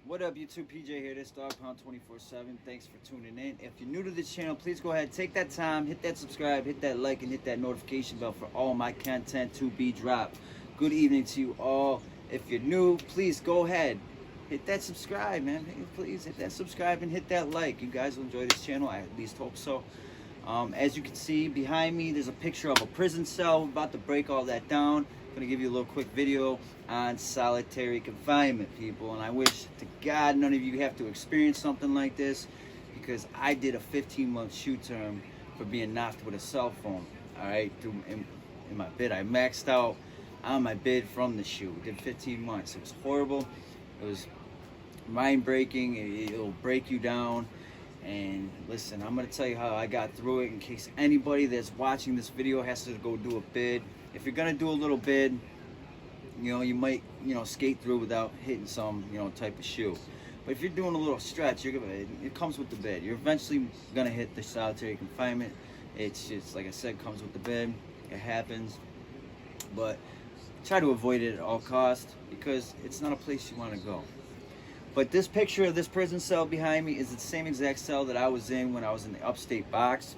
What up, YouTube? PJ here. This Dog Pound 24/7. Thanks for tuning in. If you're new to this channel, please go ahead, take that time, hit that subscribe, hit that like, and hit that notification bell for all my content to be dropped. Good evening to you all. If you're new, please go ahead, hit that subscribe, man. Please hit that subscribe and hit that like. You guys will enjoy this channel. I at least hope so. As you can see behind me, there's a picture of a prison cell. We're about to break all that down. I'm gonna give you a little quick video on solitary confinement, people. And I wish to God none of you have to experience something like this, because I did a 15-month shoe term for being knocked with a cell phone. All right, in my bid, I maxed out on my bid from the shoe. Did 15 months. It was horrible. It was mind breaking. It'll break you down. And listen, I'm going to tell you how I got through it in case anybody that's watching this video has to go do a bid. If you're going to do a little bid, you might, skate through without hitting some, type of shoe. But if you're doing a little stretch, it comes with the bid. You're eventually going to hit the solitary confinement. It's just, like I said, comes with the bid. It happens. But try to avoid it at all costs, because it's not a place you want to go. But this picture of this prison cell behind me is the same exact cell that I was in when I was in the upstate box.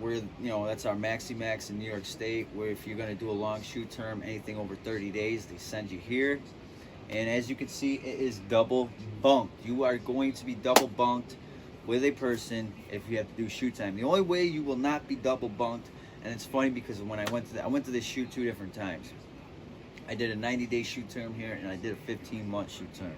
Where that's our maxi max in New York State, where if you're going to do a long shoe term, anything over 30 days, they send you here. And as you can see, it is double bunked. You are going to be double bunked with a person if you have to do shoe time. The only way you will not be double bunked, and it's funny because when I went to this shoot 2 different times. I did a 90-day shoot term here, and I did a 15-month shoot term.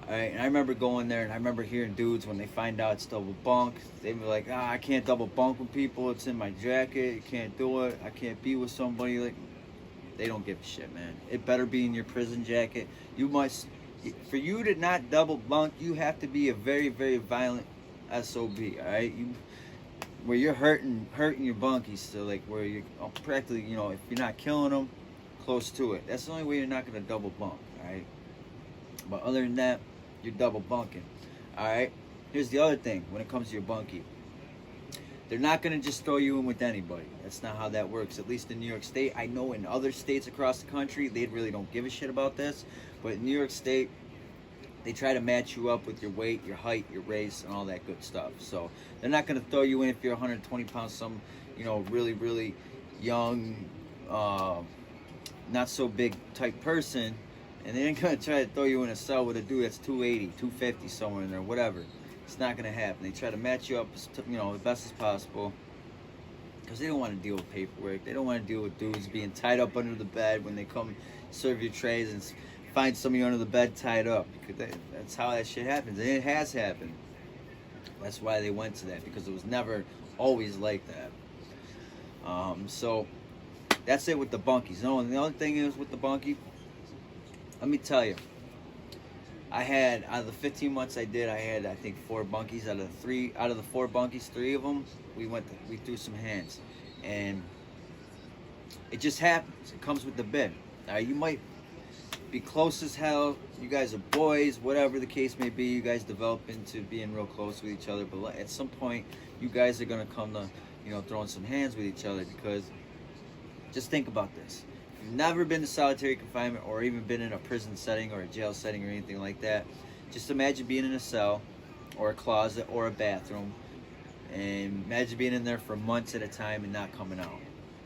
All right, and I remember going there, and I remember hearing dudes, when they find out it's double bunk, they be like, I can't double bunk with people. It's in my jacket. You can't do it. I can't be with somebody. Like, they don't give a shit, man. It better be in your prison jacket. For you to not double bunk, you have to be a very, very violent SOB, all right? Where you're hurting your bunkies, so like where you're practically, if you're not killing them, close to it. That's the only way you're not going to double bunk, all right? But other than that, you're double bunking, all right? Here's the other thing when it comes to your bunkie. They're not going to just throw you in with anybody. That's not how that works, at least in New York State. I know in other states across the country, they really don't give a shit about this. But in New York State, they try to match you up with your weight, your height, your race, and all that good stuff. So they're not going to throw you in if you're 120 pounds, some, really, really young, not so big type person, and they ain't gonna try to throw you in a cell with a dude that's 280, 250 somewhere in there, whatever. It's not gonna happen. They try to match you up, the best as possible, because they don't want to deal with paperwork. They don't want to deal with dudes being tied up under the bed when they come serve your trays and find some of you under the bed tied up, because that's how that shit happens, and it has happened. That's why they went to that, because it was never always like that. So that's it with the bunkies. And the other thing is with the bunkie, let me tell you, out of the 15 months I did, I had, I think, 4 bunkies. Out of the 4 bunkies, 3 of them, we threw some hands. And it just happens. It comes with the bid. Now, you might be close as hell. You guys are boys, whatever the case may be. You guys develop into being real close with each other. But at some point, you guys are going to come to, throwing some hands with each other, because just think about this. If you've never been to solitary confinement, or even been in a prison setting or a jail setting or anything like that, just imagine being in a cell or a closet or a bathroom, and imagine being in there for months at a time and not coming out.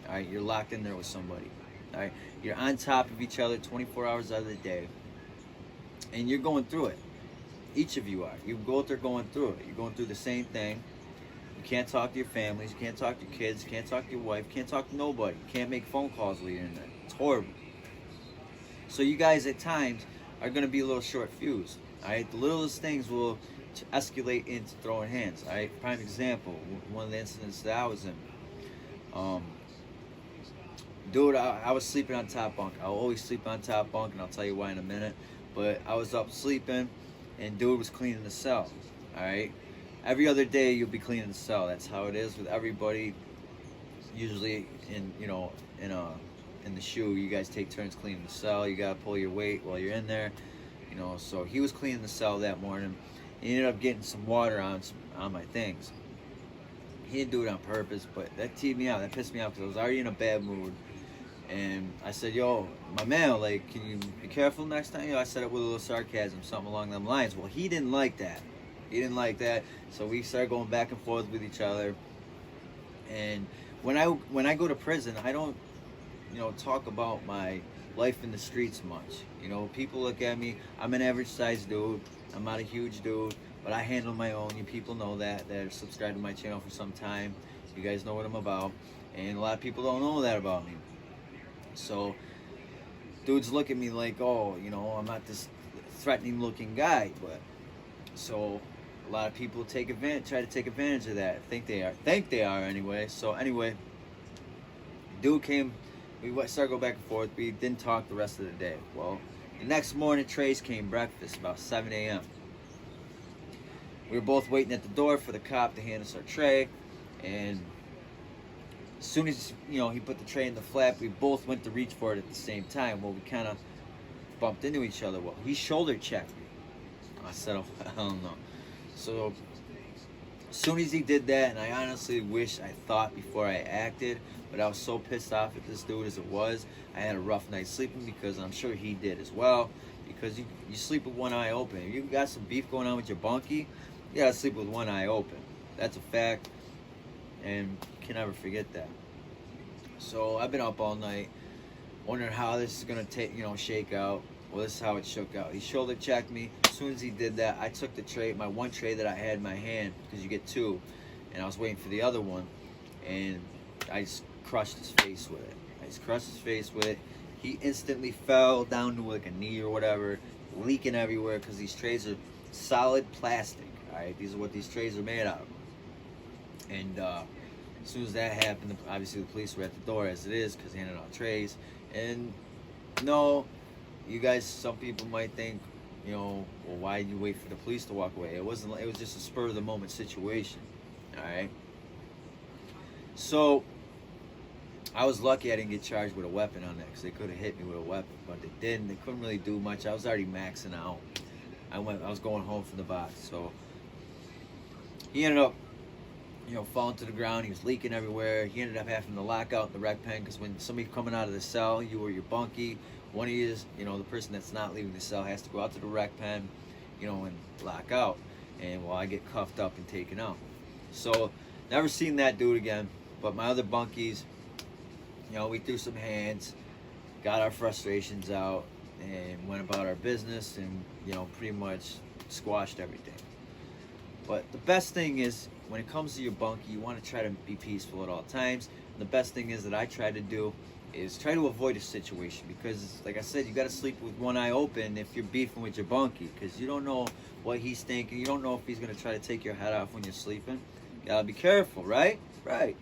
All right, you're locked in there with somebody. All right, you're on top of each other 24 hours out of the day, and you're going through it. Each of you are. You're both are going through it. You're going through the same thing. You can't talk to your families, you can't talk to your kids, you can't talk to your wife, you can't talk to nobody. You can't make phone calls while you're in there. It's horrible. So you guys at times are going to be a little short fused. All right, the littlest things will escalate into throwing hands. All right, prime example, one of the incidents that I was in. Dude, I was sleeping on top bunk. I always sleep on top bunk, and I'll tell you why in a minute. But I was up sleeping, and dude was cleaning the cell. All right. Every other day you'll be cleaning the cell. That's how it is with everybody. Usually in the shoe, you guys take turns cleaning the cell. You gotta pull your weight while you're in there. So he was cleaning the cell that morning. He ended up getting some water on my things. He didn't do it on purpose, but that teed me out. That pissed me off because I was already in a bad mood. And I said, yo, my man, like, can you be careful next time? You know, I said it with a little sarcasm, something along them lines. Well, he didn't like that. He didn't like that. So we started going back and forth with each other. And when I go to prison, I don't, talk about my life in the streets much. You know, people look at me, I'm an average sized dude. I'm not a huge dude, but I handle my own. You people know that are subscribed to my channel for some time. You guys know what I'm about. And a lot of people don't know that about me. So dudes look at me like, oh, I'm not this threatening looking guy. But so a lot of people try to take advantage of that. Think they are anyway. So anyway, dude came, we started going back and forth. We didn't talk the rest of the day. Well, the next morning, Trace came breakfast about 7 a.m. We were both waiting at the door for the cop to hand us our tray, and as soon as he put the tray in the flap, we both went to reach for it at the same time. Well, we kind of bumped into each other. Well, he shoulder checked me. I said, oh, I don't know. So as soon as he did that, and I honestly wish I thought before I acted, but I was so pissed off at this dude as it was. I had a rough night sleeping, because I'm sure he did as well, because you sleep with one eye open. If you got some beef going on with your bunkie, you gotta sleep with one eye open. That's a fact, and you can never forget that. So I've been up all night wondering how this is gonna shake out. Well, this is how it shook out. He shoulder checked me. As soon as he did that, I took the tray, my one tray that I had in my hand, because you get two, and I was waiting for the other one, and I just crushed his face with it. He instantly fell down to like a knee or whatever, leaking everywhere, because these trays are solid plastic. All right, these are what these trays are made out of. And as soon as that happened, obviously the police were at the door, as it is, because they handed out trays. And no, you guys, some people might think, well, why did you wait for the police to walk away? It was just a spur of the moment situation. All right. So I was lucky I didn't get charged with a weapon on that, because they could have hit me with a weapon, but they didn't. They couldn't really do much. I was already maxing out. I was going home from the box. So he ended up, falling to the ground. He was leaking everywhere. He ended up having to lock out the rec pen, because when somebody coming out of the cell, you or your bunkie, one of you, the person that's not leaving the cell has to go out to the rec pen, and lock out. And I get cuffed up and taken out. So never seen that dude again. But my other bunkies, we threw some hands, got our frustrations out, and went about our business, and pretty much squashed everything. But the best thing is, when it comes to your bunkie, you want to try to be peaceful at all times. And the best thing is that I try to do is try to avoid a situation, because like I said, you got to sleep with one eye open if you're beefing with your bunkie, because you don't know what he's thinking. You don't know if he's going to try to take your head off when you're sleeping. You got to be careful, right? Right.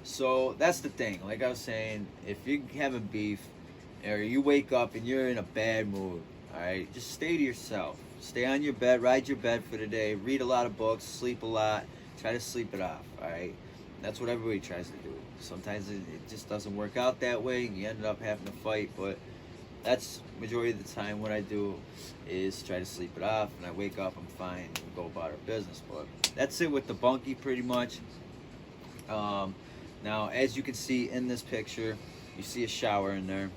So that's the thing. Like I was saying, if you're having beef, or you wake up and you're in a bad mood, all right, just stay to yourself. Stay on your bed, ride your bed for the day, read a lot of books, sleep a lot, try to sleep it off, all right? That's what everybody tries to do. Sometimes it just doesn't work out that way, and you end up having to fight, but that's majority of the time what I do is try to sleep it off, and I wake up, I'm fine, and we go about our business. But that's it with the bunkie pretty much. Now, as you can see in this picture, you see a shower in there.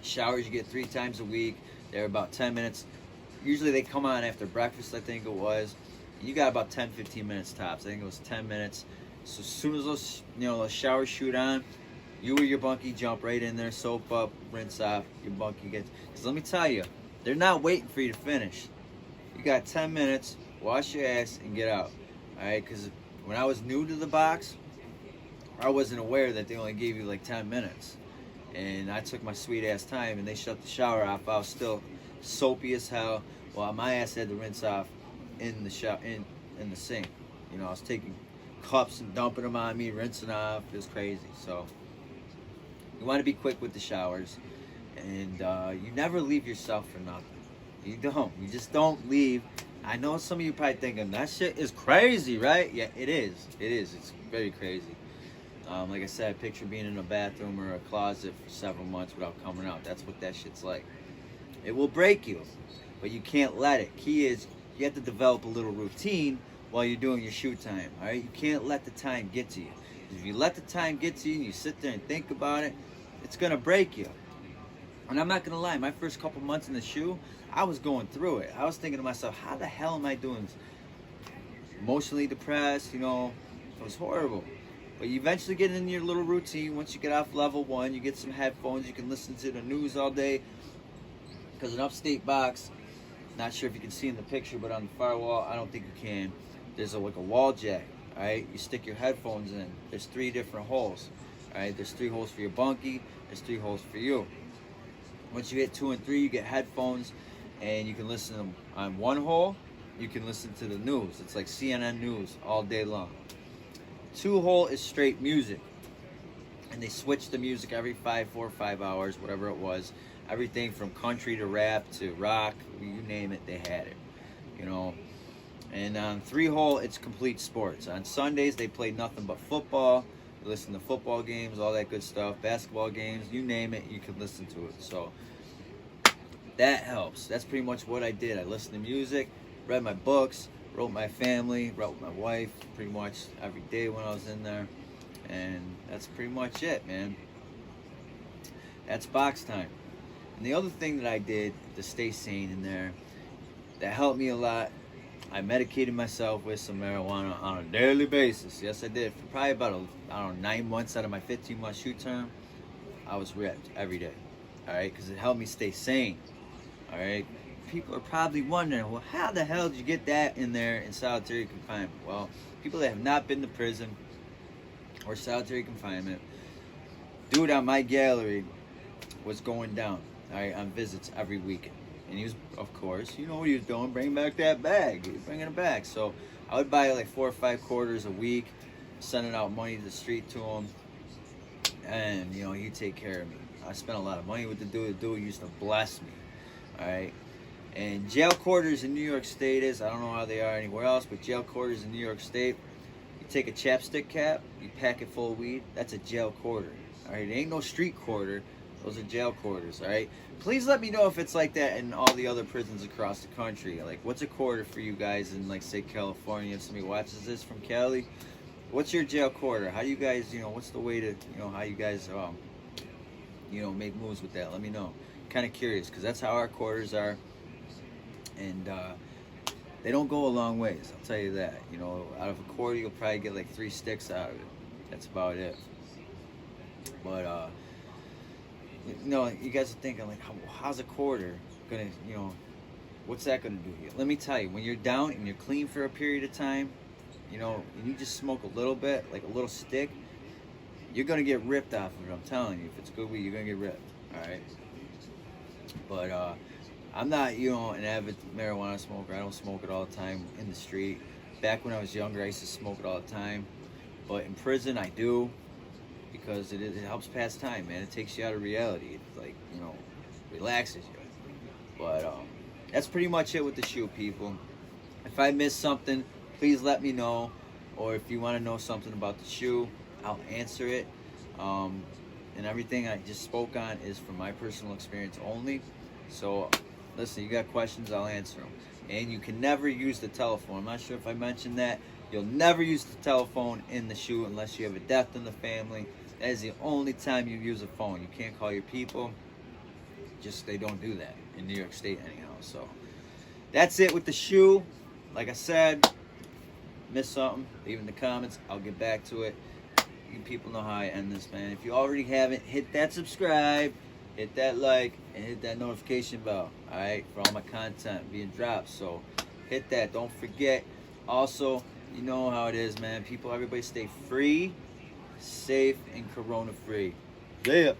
Showers you get 3 times a week. They're about 10 minutes. Usually they come on after breakfast, I think it was. You got about 10-15 minutes tops. I think it was 10 minutes. So as soon as those showers shoot on, you or your bunkie jump right in there, soap up, rinse off. Your bunkie gets. Because let me tell you, they're not waiting for you to finish. You got 10 minutes. Wash your ass and get out. All right? Because when I was new to the box, I wasn't aware that they only gave you like 10 minutes. And I took my sweet ass time, and they shut the shower off. I was still soapy as hell. Well, my ass had to rinse off in the shower, in the sink. I was taking cups and dumping them on me, rinsing off. It was crazy. So you want to be quick with the showers, and you never leave yourself for nothing. You don't. You just don't leave. I know some of you probably thinking that shit is crazy, right? Yeah, it is. It is. It's very crazy. Like I said, picture being in a bathroom or a closet for several months without coming out. That's what that shit's like. It will break you, but you can't let it. Key is you have to develop a little routine while you're doing your shoot time. All right, you can't let the time get to you. If you let the time get to you and you sit there and think about it, it's gonna break you. And I'm not gonna lie, my first couple months in the shoe, I was going through it. I was thinking to myself, how the hell am I doing this? Emotionally depressed, you know, it was horrible. But you eventually get in your little routine. Once you get off level 1, you get some headphones, you can listen to the news all day. Because an upstate box, not sure if you can see in the picture, but on the firewall, I don't think you can. There's like a wall jack, all right? You stick your headphones in. There's 3 different holes, all right? There's 3 holes for your bunkie. There's 3 holes for you. Once you hit 2 and 3, you get headphones, and you can listen to them on 1 hole. You can listen to the news. It's like CNN News all day long. 2 hole is straight music, and they switch the music every 4 or 5 hours, whatever it was. Everything from country to rap to rock, you name it, they had it, you know. And on 3 hole, it's complete sports. On Sundays, they play nothing but football. You listen to football games, all that good stuff, basketball games, you name it, you can listen to it. So that helps. That's pretty much what I did. I listened to music, read my books, wrote my family, wrote my wife pretty much every day when I was in there. And that's pretty much it, man. That's box time. And the other thing that I did to stay sane in there, that helped me a lot, I medicated myself with some marijuana on a daily basis. Yes, I did. For probably about, 9 months out of my 15-month shoot term, I was ripped every day, all right? Because it helped me stay sane, all right? People are probably wondering, well, how the hell did you get that in there in solitary confinement? Well, people that have not been to prison or solitary confinement, dude on my gallery was going down, all right, on visits every weekend. And he was, of course, you know what he was doing, bringing back that bag. He was bringing it back. So I would buy like 4 or 5 quarters a week, sending out money to the street to him. And, you know, he'd take care of me. I spent a lot of money with the dude. The dude used to bless me, all right? And jail quarters in New York State is, I don't know how they are anywhere else, but jail quarters in New York State, you take a chapstick cap, you pack it full of weed, that's a jail quarter, all right? It ain't no street quarter. Those are jail quarters, all right? Please let me know if it's like that in all the other prisons across the country. Like, what's a quarter for you guys in, like, say, California? If somebody watches this from Cali, what's your jail quarter? How do you guys, you know, what's the way to, you know, how you guys, you know, make moves with that? Let me know. Kind of curious, because that's how our quarters are. And they don't go a long ways, I'll tell you that. You know, out of a quarter, you'll probably get like 3 sticks out of it. That's about it. But, you know, you guys are thinking, like, how's a quarter gonna, you know, what's that gonna do to you? Let me tell you, when you're down and you're clean for a period of time, you know, and you just smoke a little bit, like a little stick, you're gonna get ripped off of it. I'm telling you, if it's good weed, you're gonna get ripped, all right? But I'm not, you know, an avid marijuana smoker. I don't smoke it all the time in the street. Back when I was younger, I used to smoke it all the time. But in prison, I do. Because it helps pass time, man. It takes you out of reality. It, like, you know, relaxes you. But that's pretty much it with the shoe, people. If I missed something, please let me know. Or if you want to know something about the shoe, I'll answer it. And everything I just spoke on is from my personal experience only. So, listen, you got questions, I'll answer them. And you can never use the telephone. I'm not sure if I mentioned that. You'll never use the telephone in the shoe unless you have a death in the family. That is the only time you use a phone. You can't call your people. Just, they don't do that in New York State anyhow. So that's it with the shoe. Like I said, miss something, leave in the comments. I'll get back to it. You people know how I end this, man. If you already haven't, hit that subscribe, hit that like, and hit that notification bell, all right, for all my content being dropped. So hit that. Don't forget. Also, you know how it is, man. People, everybody stay free, safe, and corona free. Yeah.